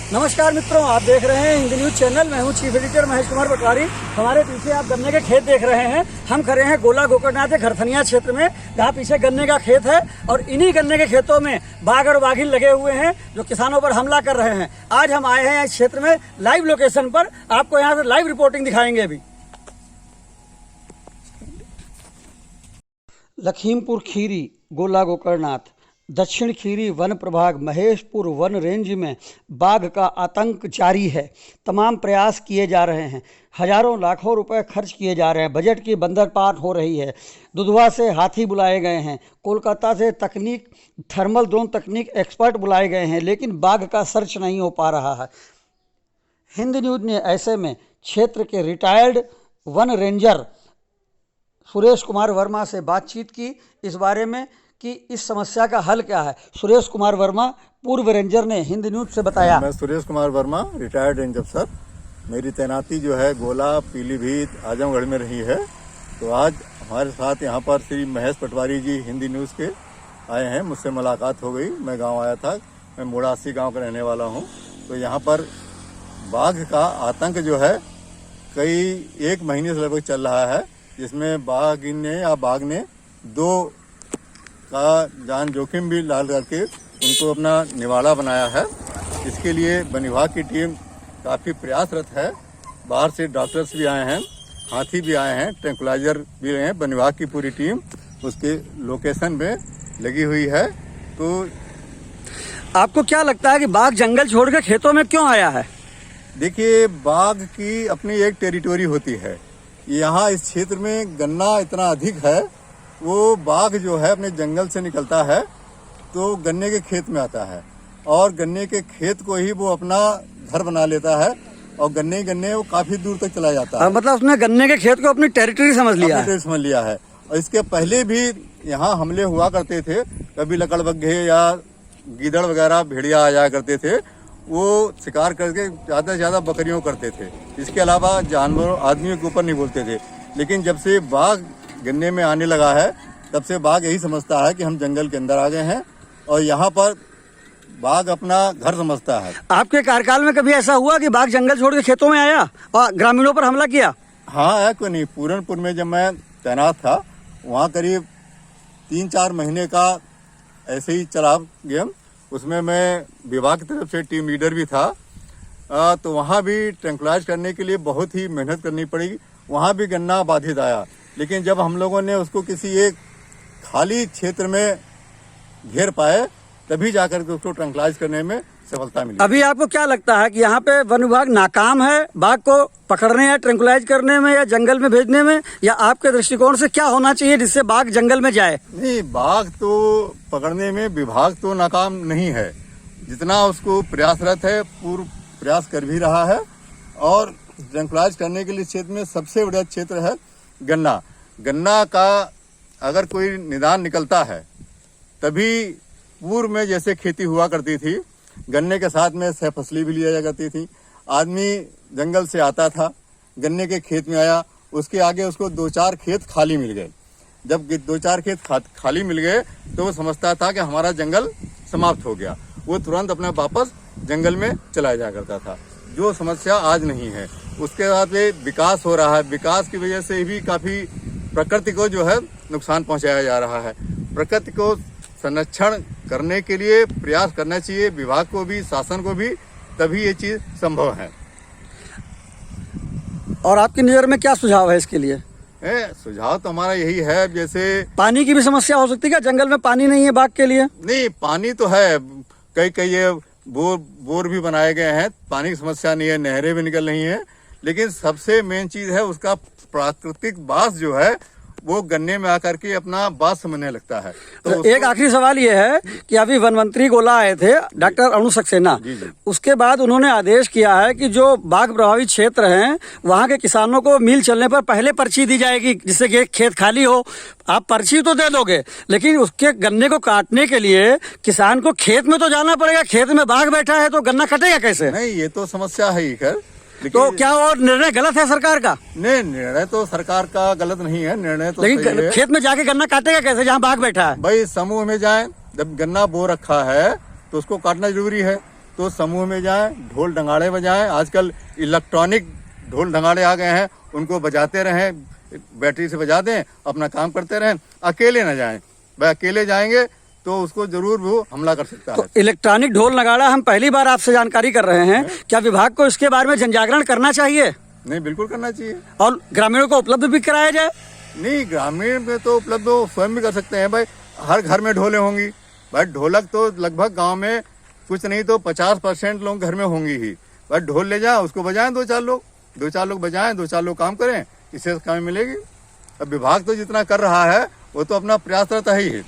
नमस्कार मित्रों, आप देख रहे हैं हिंदी न्यूज चैनल। मैं हूं चीफ एडिटर महेश कुमार पटवारी। हमारे पीछे आप गन्ने के खेत देख रहे हैं। हम खड़े हैं गोला गोकर्णनाथ के घरथनिया क्षेत्र में, जहां पीछे गन्ने का खेत है और इन्हीं गन्ने के खेतों में बाघ और बाघिन लगे हुए हैं जो किसानों पर हमला कर रहे हैं। आज हम आए हैं इस क्षेत्र में लाइव लोकेशन पर, आपको यहाँ से लाइव रिपोर्टिंग दिखाएंगे। अभी लखीमपुर खीरी गोला गोकर्णनाथ दक्षिण खीरी वन प्रभाग महेशपुर वन रेंज में बाघ का आतंक जारी है। तमाम प्रयास किए जा रहे हैं, हजारों लाखों रुपए खर्च किए जा रहे हैं, बजट की बंदरपाट हो रही है। दुधवा से हाथी बुलाए गए हैं, कोलकाता से तकनीक थर्मल ड्रोन तकनीक एक्सपर्ट बुलाए गए हैं, लेकिन बाघ का सर्च नहीं हो पा रहा है। हिंद न्यूज ने ऐसे में क्षेत्र के retired one ranger Suresh Kumar Verma से बातचीत की इस बारे में कि इस समस्या का हल क्या है। सुरेश कुमार वर्मा पूर्व रेंजर ने हिंद न्यूज से बताया। मैं Suresh Kumar Verma, retired ranger sir. मेरी तैनाती जो है गोला, पीलीभीत, आजमगढ़ में रही है। तो आज हमारे साथ यहाँ पर श्री महेश पटवारी जी हिंदी न्यूज के आए हैं। मुझसे मुलाकात हो गई। मैं गांव आया था, मैं मोड़ासी गांव का रहने वाला हूँ। तो यहाँ पर बाघ का आतंक जो है कई एक महीने से लगभग चल रहा है, जिसमें बाघ ने दो का जान जोखिम भी डाल करके उनको अपना निवाला बनाया है। इसके लिए वन विभाग की टीम काफ़ी प्रयासरत है। बाहर से डॉक्टर्स भी आए हैं, हाथी भी आए हैं, ट्रैंकुलाइजर भी रहे हैं। वन विभाग की पूरी टीम उसके लोकेशन में लगी हुई है। तो आपको क्या लगता है कि बाघ जंगल छोड़ के खेतों में क्यों आया है? देखिए, बाघ की अपनी एक टेरिटोरी होती है। यहाँ इस क्षेत्र में गन्ना इतना अधिक है, वो बाघ जो है अपने जंगल से निकलता है तो गन्ने के खेत में आता है और गन्ने के खेत को ही वो अपना घर बना लेता है और गन्ने वो काफी दूर तक चला जाता है। मतलब उसने गन्ने के खेत को अपनी टेरिटरी समझ लिया है। और इसके पहले भी यहाँ हमले हुआ करते थे। कभी लकड़बग्घे या गीदड़ वगैरह भेड़िया आ जाया करते थे। वो शिकार करके ज्यादा से ज्यादा बकरियों करते थे। इसके अलावा जानवरों आदमियों के ऊपर नहीं बोलते थे। लेकिन जब से बाघ गन्ने में आने लगा है, तब से बाघ यही समझता है कि हम जंगल के अंदर आ गए हैं और यहाँ पर बाघ अपना घर समझता है। आपके कार्यकाल में कभी ऐसा हुआ कि बाघ जंगल छोड़ के खेतों में आया और ग्रामीणों पर हमला किया? हाँ, है क्यों नहीं। पूरनपुर में जब मैं तैनात था, वहाँ करीब 3-4 महीने का ऐसे ही चला गेम। उसमें मैं विभाग की तरफ से टीम लीडर भी था। तो वहाँ भी ट्रैंकुलाइज करने के लिए बहुत ही मेहनत करनी पड़ी। वहाँ भी गन्ना बाधित आया, लेकिन जब हम लोगों ने उसको किसी एक खाली क्षेत्र में घेर पाए, तभी जाकर के उसको ट्रैंकुलाइज करने में सफलता मिली। अभी आपको क्या लगता है कि यहाँ पे वन विभाग नाकाम है बाघ को पकड़ने या ट्रैंकुलाइज करने में या जंगल में भेजने में, या आपके दृष्टिकोण से क्या होना चाहिए जिससे बाघ जंगल में जाए? नहीं, बाघ तो पकड़ने में विभाग तो नाकाम नहीं है। जितना उसको प्रयासरत है, पूर्व प्रयास कर भी रहा है। और ट्रैंकुलाइज करने के लिए क्षेत्र में सबसे बड़ा क्षेत्र है गन्ना का अगर कोई निदान निकलता है, तभी पूर्व में जैसे खेती हुआ करती थी, गन्ने के साथ में सहफसली भी लिया जा करती थी। आदमी जंगल से आता था, गन्ने के खेत में आया, उसके आगे उसको 2-4 खेत खाली मिल गए। जब 2-4 खेत खाली मिल गए तो वो समझता था कि हमारा जंगल समाप्त हो गया। वो तुरंत अपना वापस जंगल में चला जाया करता था, जो समस्या आज नहीं है। उसके बाद विकास हो रहा है। विकास की वजह से भी काफी प्रकृति को जो है नुकसान पहुंचाया जा रहा है। प्रकृति को संरक्षण करने के लिए प्रयास करना चाहिए विभाग को भी, शासन को भी, तभी ये चीज संभव है। और आपकी नजर में क्या सुझाव है इसके लिए? सुझाव तो हमारा यही है, जैसे पानी की भी समस्या हो सकती है क्या? जंगल में पानी नहीं है बाघ के लिए? नहीं, पानी तो है। कई बोर भी बनाए गए हैं, पानी की समस्या नहीं है, नहरें भी निकल रही हैं। लेकिन सबसे मेन चीज है उसका प्राकृतिक वास जो है, वो गन्ने में आकर के अपना बात समझने लगता है। तो एक आखिरी सवाल ये है कि अभी वन मंत्री गोला आए थे, डॉक्टर अरुण सक्सेना। उसके बाद उन्होंने आदेश किया है कि जो बाघ प्रभावित क्षेत्र हैं, वहाँ के किसानों को मील चलने पर पहले पर्ची दी जाएगी, जिससे खेत खाली हो। आप पर्ची तो दे दोगे, लेकिन उसके गन्ने को काटने के लिए किसान को खेत में तो जाना पड़ेगा। खेत में बाघ बैठा है तो गन्ना कटेगा कैसे? नहीं, ये तो समस्या है ही। खैर, तो क्या और निर्णय गलत है सरकार का? नहीं, निर्णय तो सरकार का गलत नहीं है, निर्णय तो लेकिन सही है। खेत में जाके गन्ना काटेगा कैसे जहाँ बाघ बैठा है? भाई समूह में जाए, जब गन्ना बो रखा है तो उसको काटना जरूरी है। तो समूह में जाएं, ढोल ढंगाड़े बजाएं। आजकल इलेक्ट्रॉनिक ढोल ढंगाड़े आ गए हैं, उनको बजाते रहें, बैटरी से बजा दें, अपना काम करते रहें। अकेले ना जाएं, भाई अकेले जाएंगे तो उसको जरूर वो हमला कर सकता है। तो इलेक्ट्रॉनिक ढोल नगाड़ा हम पहली बार आपसे जानकारी कर रहे हैं, क्या विभाग को इसके बारे में जनजागरण करना चाहिए? नहीं, बिल्कुल करना चाहिए। और ग्रामीणों को उपलब्ध भी कराया जाए? नहीं, ग्रामीण में तो उपलब्ध वो स्वयं भी कर सकते हैं भाई। हर घर में ढोलें होंगी भाई। ढोलक तो लगभग गांव में कुछ नहीं तो 50% लोग घर में होंगी ही। भाई ढोल ले जाओ, उसको बजाएं दो चार लोग बजाएं, 2-4 लोग काम करें, इससे काम मिलेगी। अब विभाग तो जितना कर रहा है वो तो अपना प्रयासरत है ही है।